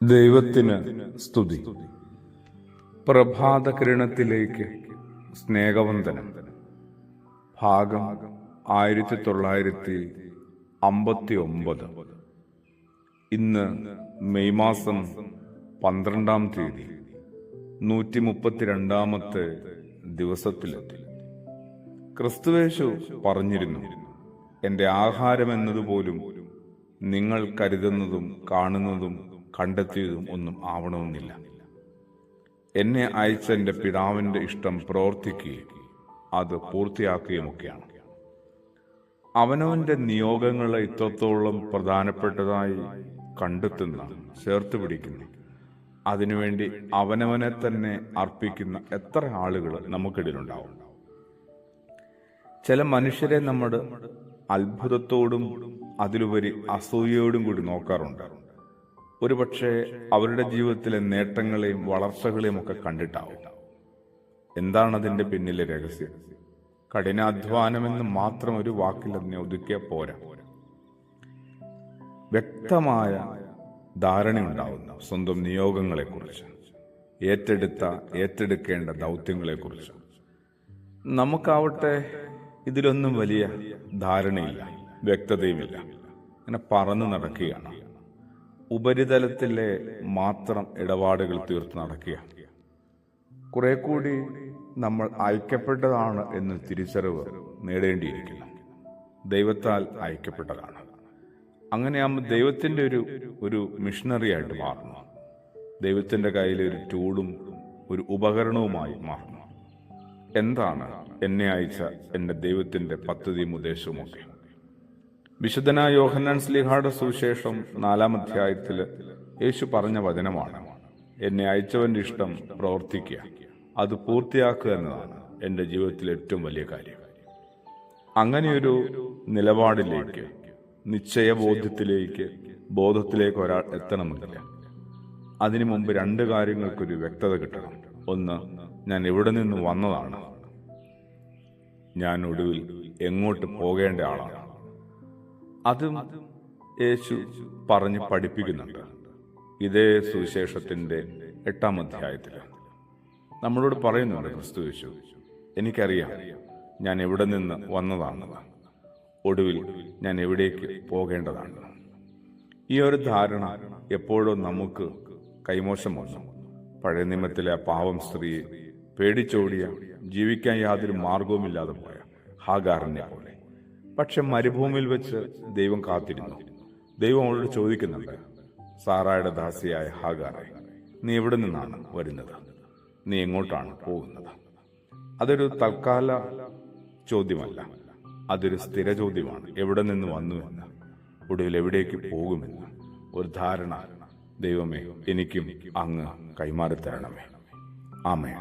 ദൈവത്തിന് സ്തുതി. പ്രഭാത കിരണത്തിലേക്ക് സ്നേഹവന്ദനം. ഭാഗം 1959. ഇന്ന് മെയ് മാസം 12-ാം തീയതി 132-ാമത്തെ ദിവസത്തിലെത്തി. ക്രിസ്തുവേശു പറഞ്ഞിരുന്നു, എൻ്റെ ആഹാരം എന്നതുപോലും നിങ്ങൾ കരുതുന്നതും കാണുന്നതും കണ്ടെത്തിയതും ഒന്നും ആവണമെന്നില്ല. എന്നെ അയച്ച എൻ്റെ പിതാവിൻ്റെ ഇഷ്ടം പ്രവർത്തിക്കുകയും അത് പൂർത്തിയാക്കുകയുമൊക്കെയാണ്. അവനവൻ്റെ നിയോഗങ്ങളെ ഇത്രത്തോളം പ്രധാനപ്പെട്ടതായി കണ്ടെത്തുന്ന, ചേർത്ത് പിടിക്കുന്ന, അതിനുവേണ്ടി അവനവനെ തന്നെ അർപ്പിക്കുന്ന എത്ര ആളുകൾ നമുക്കിടയിലുണ്ടാവും. ചില മനുഷ്യരെ നമ്മൾ അത്ഭുതത്തോടും അതിലുപരി അസൂയയോടും കൂടി നോക്കാറുണ്ട്. ഒരുപക്ഷെ അവരുടെ ജീവിതത്തിലെ നേട്ടങ്ങളെയും വളർച്ചകളെയും ഒക്കെ കണ്ടിട്ടാവും. എന്താണ് അതിൻ്റെ പിന്നിലെ രഹസ്യം? കഠിനാധ്വാനമെന്ന് മാത്രം ഒരു വാക്കിൽ അതിനെ ഒതുക്കിയാൽ പോരാ. വ്യക്തമായ ധാരണയുണ്ടാവുന്ന സ്വന്തം നിയോഗങ്ങളെക്കുറിച്ച്, ഏറ്റെടുക്കേണ്ട ദൗത്യങ്ങളെക്കുറിച്ച്. നമുക്കാവട്ടെ ഇതിലൊന്നും വലിയ ധാരണയില്ല, വ്യക്തതയുമില്ല. അങ്ങനെ പറന്നു നടക്കുകയാണ്. ഉപരിതലത്തിലെ മാത്രം ഇടപാടുകൾ തീർത്ത് നടക്കുക. കുറെ കൂടി നമ്മൾ അയക്കപ്പെട്ടതാണ് എന്ന് തിരിച്ചറിവ് നേടേണ്ടിയിരിക്കുന്നു. ദൈവത്താൽ അയക്കപ്പെട്ടതാണ്. അങ്ങനെയാകുമ്പോൾ ദൈവത്തിൻ്റെ ഒരു മിഷണറി ആയിട്ട് മാറുന്നു. ദൈവത്തിൻ്റെ കയ്യിൽ ഒരു ടൂളും ഒരു ഉപകരണവുമായി മാറുന്നു. എന്താണ് എന്നെ അയച്ച എൻ്റെ ദൈവത്തിൻ്റെ പദ്ധതിയും ഉദ്ദേശവുമൊക്കെ? വിശുദ്ധനായ യോഹന്നാൻ ശ്ലീഹായുടെ സുവിശേഷം 4-ാം അധ്യായത്തിൽ യേശു പറഞ്ഞ വചനമാണ്, എന്നെ അയച്ചവൻ്റെ ഇഷ്ടം പ്രവർത്തിക്കുക, അത് പൂർത്തിയാക്കുക എന്നതാണ് എൻ്റെ ജീവിതത്തിലെ ഏറ്റവും വലിയ കാര്യം. അങ്ങനെയൊരു നിലപാടിലേക്ക്, ബോധത്തിലേക്ക് ഒരാൾ എത്തണമെന്നില്ല. അതിനു മുമ്പ് 2 കാര്യങ്ങൾക്കൊരു വ്യക്തത കിട്ടണം. ഒന്ന്, ഞാൻ എവിടെ നിന്ന് വന്നതാണ്, ഞാൻ ഒടുവിൽ എങ്ങോട്ട് പോകേണ്ട ആളാണ്. അതും യേശു പറഞ്ഞ് പഠിപ്പിക്കുന്നുണ്ട്. ഇതേ സുവിശേഷത്തിന്റെ 8-ാം അധ്യായത്തിൽ നമ്മളോട് പറയുന്നുണ്ട് ക്രിസ്തു യേശു, എനിക്കറിയാം ഞാൻ എവിടെ നിന്ന് വന്നതാണ്, ഒടുവിൽ ഞാൻ എവിടേക്ക് പോകേണ്ടതാണ്. ഈ ഒരു ധാരണ എപ്പോഴും നമുക്ക് കൈമോശം വന്നു. പഴയ നിയമത്തിലെ പാവം സ്ത്രീയെ പേടിച്ചോടിയ, ജീവിക്കാൻ യാതൊരു മാർഗവുമില്ലാതെ പോയ ഹാഗാറിനെ പോലെ. പക്ഷെ മരുഭൂമിയിൽ വെച്ച് ദൈവം കാത്തിരുന്നു. ദൈവം അവളോട് ചോദിക്കുന്നുണ്ട്, സാറായുടെ ദാസിയായ ഹാഗാറെ, നീ എവിടെ നിന്നാണ് വരുന്നത്? നീ എങ്ങോട്ടാണ് പോകുന്നത്? അതൊരു തൽക്കാല ചോദ്യമല്ല, അതൊരു സ്ഥിര ചോദ്യമാണ്. എവിടെ നിന്ന് വന്നുവെന്ന്, ഒടുവിൽ എവിടേക്ക് പോകുമെന്ന് ഒരു ധാരണ ദൈവമേ എനിക്കും അങ്ങ് കൈമാറിത്തരണമേ. ആമേൻ.